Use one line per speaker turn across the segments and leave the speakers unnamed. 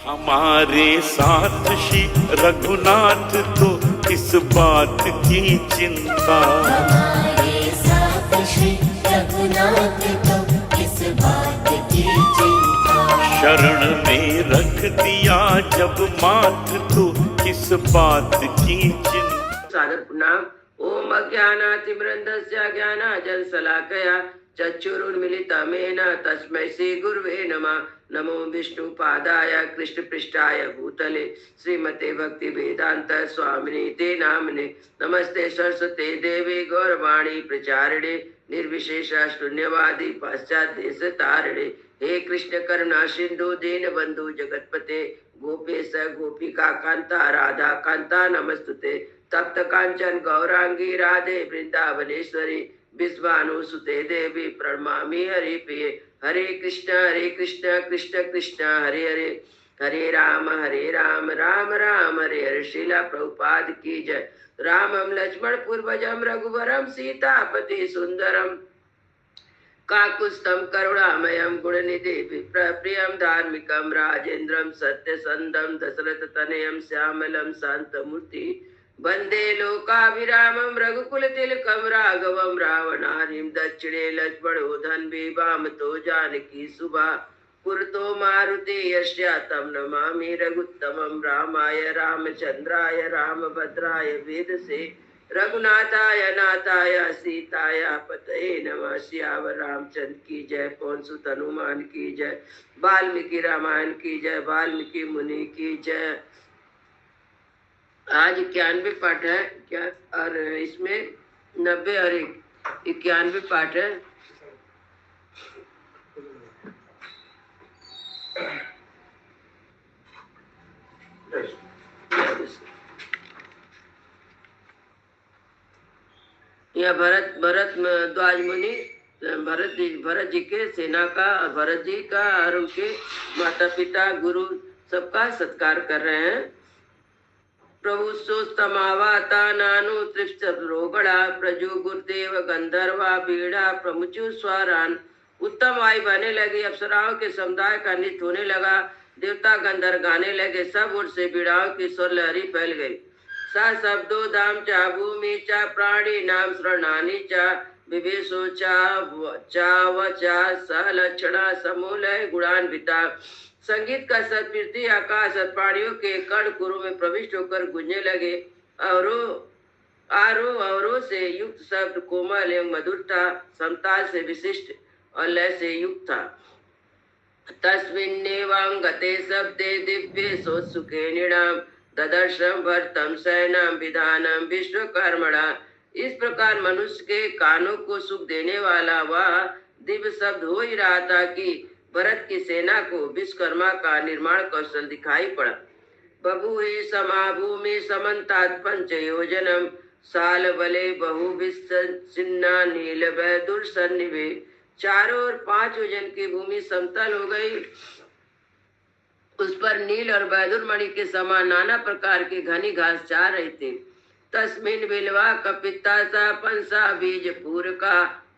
हमारे साथ श्री रघुनाथ तो किस बात की चिंता,
हमारे साथ श्री रघुनाथ तो किस बात की चिंता।
शरण में रख दिया जब माथ तो किस बात की चिंता।
सादर प्रणाम। ओम अज्ञानातिमृन्दस्य ज्ञानाञ्जनशलाकया चक्षुरुन्मीलितमेन तस्मै श्री गुरुवे नमः। नमो विष्णुपादाय कृष्णपृष्ठाय भूतले श्रीमते भक्ति वेदांत स्वामिने ते नामने। नमस्ते सरस्वते देवी गौरवाणी प्रचारिणे निर्विशेष शून्यवादी पाश्चात्य देश तारिणे। हे कृष्ण करुणा सिंधु दीन बंधु जगतपते गोपेश गोपिका कांता राधा कांता नमस्तुते। तप्त कांचन गौरांगी राधे वृंदावनेश्वरी विश्वानुसुते देवी प्रणमामि हरिप्रिये। हरे कृष्ण कृष्ण कृष्ण हरे हरे, हरे राम राम राम हरे हरे। श्रीला प्रभुपाद की जय। रामम लक्ष्मण पूर्वजम रघुवरम सीतापति सुंदरम काकुत्स्थं करुणामयं गुणनिधि प्रियं धार्मिकं राजेन्द्रं सत्यसंधं दशरथतनयं श्यामलं शान्तमूर्ति वन्दे लोकाभिरामं रघुकुलतिलकं राघवं रावणारिं दक्षिणे लक्ष्मणो धन्वी वामतो जानकी सुभा पुरतो मारुति यस्य तं नमामि रघुत्तमं। रामाय रामचन्द्राय रामभद्राय वेदसे रघुनाथाय नाथाय सीताय पतये नमः। सियावर रामचंद्र की जय, पवन सुत हनुमान की जय, वाल्मीकि रामायण की जय, वाल्मीकि मुनि की जय। आज 91 पाठ है क्या, और इसमें 90 और 91 पाठ है। यह भरत द्वाज मुनि भरत जी के सेना का, भरत जी का और उनके माता पिता गुरु सबका सत्कार कर रहे हैं। प्रभु सोस्तमावाता नानु त्रिप्त रोगड़ा प्रजु गुरुदेव गंधर्वा बीड़ा प्रमुचु स्वारान। उत्तम वायु बहने लगी, अप्सराओं के समुदाय का नृत्य होने लगा, देवता गंधर्व गाने लगे, सब ओर से बीड़ाओं की स्वर लहरी फैल गई। सा शब्दो धाम चा भूमि चा प्राणी नाम श्रणानी चा विवेशो चा वचा सलक्षणा समूलय गुणान्विता। संगीत का सत्पीर्ति आकाश और प्राणियों के कण कुरु में प्रविष्ट होकर गूंजने लगे। आरो से युक्त शब्द कोमल एवं मधुर था, समताल से विशिष्ट और लय से युक्त था। तस्मिन्नेवांगते शब्दे दिव्ये सोत्सुके निणाम ददर्शम भरतम शयनम विधानम विश्वकर्मणा। इस प्रकार मनुष्य के कानों को सुख देने वाला वह दिव्य शब्द हो ही रहा था कि भरत की सेना को विश्वकर्मा का निर्माण कौशल दिखाई पड़ा। बभूहि समाभूमि समन्तात् पंचयोजनम साल बले बहुविस्सिन्ना नील वैदुर सन्निभे। चारों ओर 5 योजन की भूमि समतल हो गई, उस पर नील और बैदुर मणि के समान नाना प्रकार की घनी घास चाह रही थी। तस्मिन बिलवा कपिता सा पंसा बीज पूरका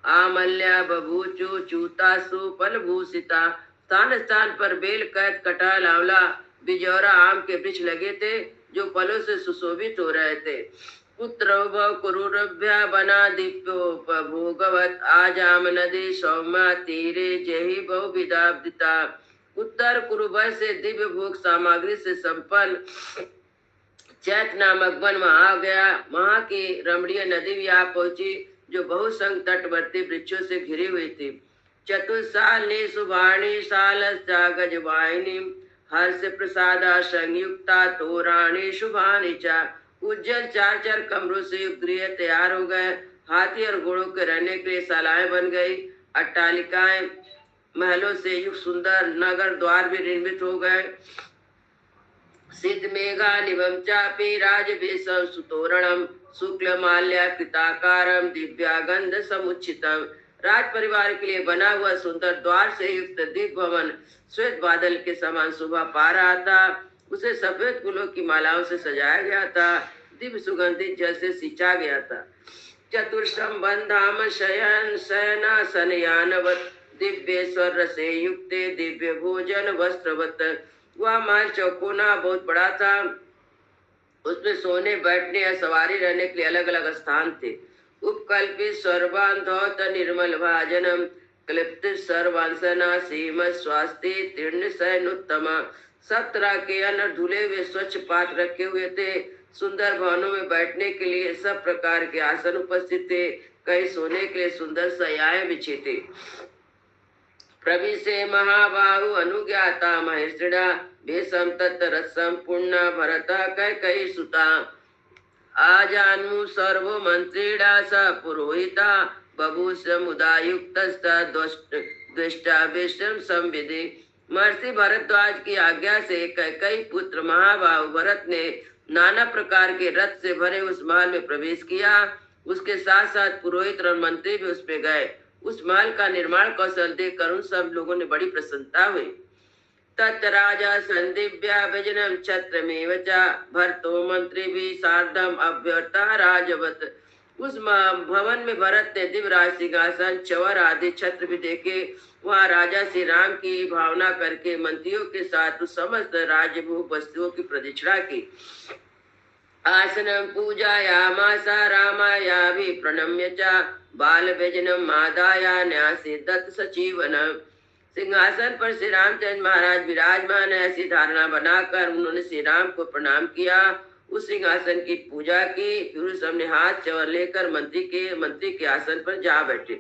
आमल्या बभूचु चूतासु फलभूषिता। स्थान स्थान पर बेल कैत कटाल आंवला बिजौरा आम के वृक्ष लगे थे जो फलों से सुशोभित हो रहे थे। पुत्र कुरुरभ्या बना दीप्योपभोगवत आजाम नदी सौम्या तीरे जही बहुविधाब्दिता। उत्तर कुरुभय से दिव्य भोग सामग्री से संपन्न चैत नामक वन वहां आ गया। वहां की रमणीय नदी भी आ पहुंची जो बहुसंग तटवर्ती वृक्षों से घिरी हुई थी। चतुर्सालिनी सुभाणी सालस्या गजवाहिनी हर्ष प्रसादा संयुक्ता तोराणी शुभानी चा। उज्जवल 4 कमरों से युक्त गृह तैयार हो गए। हाथी और घोड़ों के रहने के लिए शालाएं बन गई। अट्टालिकाएं महलों से युक्त सुंदर नगर द्वार भी निर्मित हो गए। सिद्ध मेघा निवम चापी राजवेशम सुतोरणम शुक्ल माल्या कृताकारम दिव्यागंध समुचितम। राज परिवार के लिए बना हुआ सुंदर द्वार से युक्त दिव्य भवन श्वेत बादल के समान शोभा पा रहा था। उसे सफेद फूलों की मालाओं से सजाया गया था, दिव्य सुगंधित जल से सिंचा गया था। चतुर्संबंधाम शयन शयनासनयानवत दिव्येश्वर से युक्ते दिव्य भोजन वस्त्रवत। वह महल चौकोना बहुत बड़ा था। उसमें सोने, बैठने या सवारी रहने के लिए अलग अलग स्थान थे। उपकल्पित सर्वांधौत निर्मल भाजनम क्लिप्त सर्वांसना सीम स्वास्थ्य तीर्ण सैन उत्तम। सब तरह के अन्न धुले हुए स्वच्छ पात्र रखे हुए थे। सुंदर भवनों में बैठने के लिए सब प्रकार के आसन उपस्थित थे। कई सोने के लिए सुंदर शय्याएं बिछी थी। प्रविशे महाबाहु अनुज्ञाता महेश्वरा भेषम तत्तरसम पुण्य भरत कैकयी सुता। आजानु सर्वो मंत्रीड़ा स पुरोहिता बभूष मुदायुक्त द्वेष्टा विष्णु संविधि। महर्षि भरद्वाज की आज्ञा से कैकयी पुत्र महाबाहु भरत ने नाना प्रकार के रथ से भरे उस महल में प्रवेश किया। उसके साथ साथ पुरोहित और मंत्री भी उसमें गए। उस महल का निर्माण कौशल देखकर उन सब लोगों ने बड़ी प्रसन्नता हुई। तत् राजा संदिव्या व्यजनम छत्रमेव च भरतो मंत्री भी सार्धम अभ्यर्था राजवत। उस भवन में भरत ने दिव्यराज सिंहासन, चवर आदि छत्र भी देखे। वहाँ राजा श्री राम की भावना करके मंत्रियों के साथ उस समस्त राजभोग वस्तुओं की प्रदक्षिणा की। आसनं पूजायामासा रामायाभि प्रणम्य च बाल व्यजनम मादाया न्यासी दत्त सचिवनम। सिंहासन पर श्री रामचंद्र महाराज विराजमान है, ऐसी धारणा बनाकर उन्होंने श्री राम को प्रणाम किया। उस सिंहासन की पूजा की। फिर उस हमने हाथ चवर लेकर मंत्री के आसन पर जा बैठे।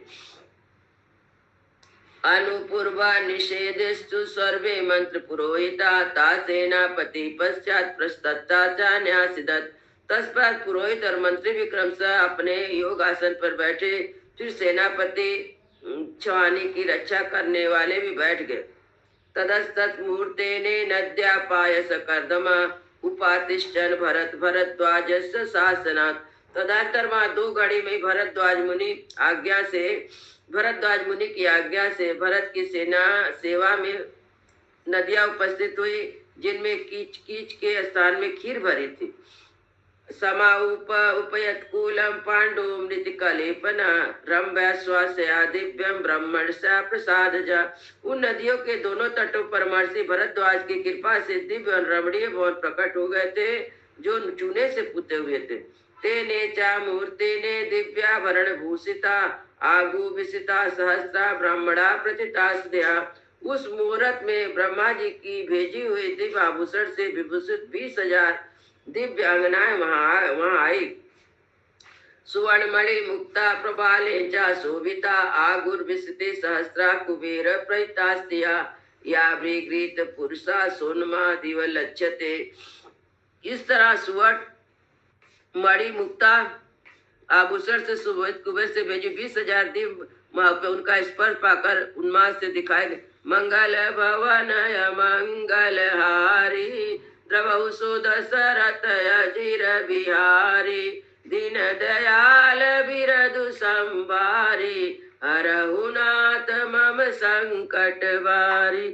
अनुपूर्वा निषेधस्तु सर्वे मंत्र पुरोहिता ता सेनापति पश्चात प्रस्तता च न्यासिदत्। तत्पश्चात पुरोहित और मंत्री भी क्रमशः अपने योग आसन पर बैठे। फिर सेनापति छावनी की रक्षा करने वाले भी बैठ गए। तदस्तत् मुहूर्तेने नद्या पायस कर्दमा उपातिष्ठन् भरत भरद्वाजस्य शासनात्। तदंतर वहाँ 2 घड़ी में भरद्वाज मुनि की आज्ञा से भरत की सेवा में नदियां उपस्थित हुई, जिनमें कीच कीच के स्थान में खीर भरी थी। समा उपयत कूलम पांडु मृत कलेपना रम्या स्वास्या दिव्यम ब्रह्मण सा प्रसाद जा। उन नदियों के दोनों तटों पर महर्षि भरद्वाज की कृपा से दिव्य और रमणीय भवन प्रकट हो गए थे, जो चूने से पुते हुए थे। तेने चा मूर्ति ने दिव्याभरण भूषिता आगु विसिता सहस्रा ब्राह्मणा प्रतिता। उस मुहूर्त में ब्रह्मा जी की भेजी हुई दिव्य आभूषण से विभूषित 20,000 दिव्य अंगनाएं वहां आई। सुवर्णमणि मुक्ता प्रभाले चा शोभिता आगुर विसिते सहस्रा कुबेर प्रहितास्तिया या भृगृत पुरुषा सोनमा दिव लक्ष्यते। इस तरह सुवर्ण मणि मुक्ता आभूषण से सुबोधित कुबेर से भेजी 20,000 दिव्य उनका स्पर्श पाकर उन्माद से दिखाए गए। मंगल भवन मंगल हारी द्रवहु सुदशरथ अजिर बिहारी दीन दयाल बिरदु संभारी हरहु नाथ मम संकट बारी।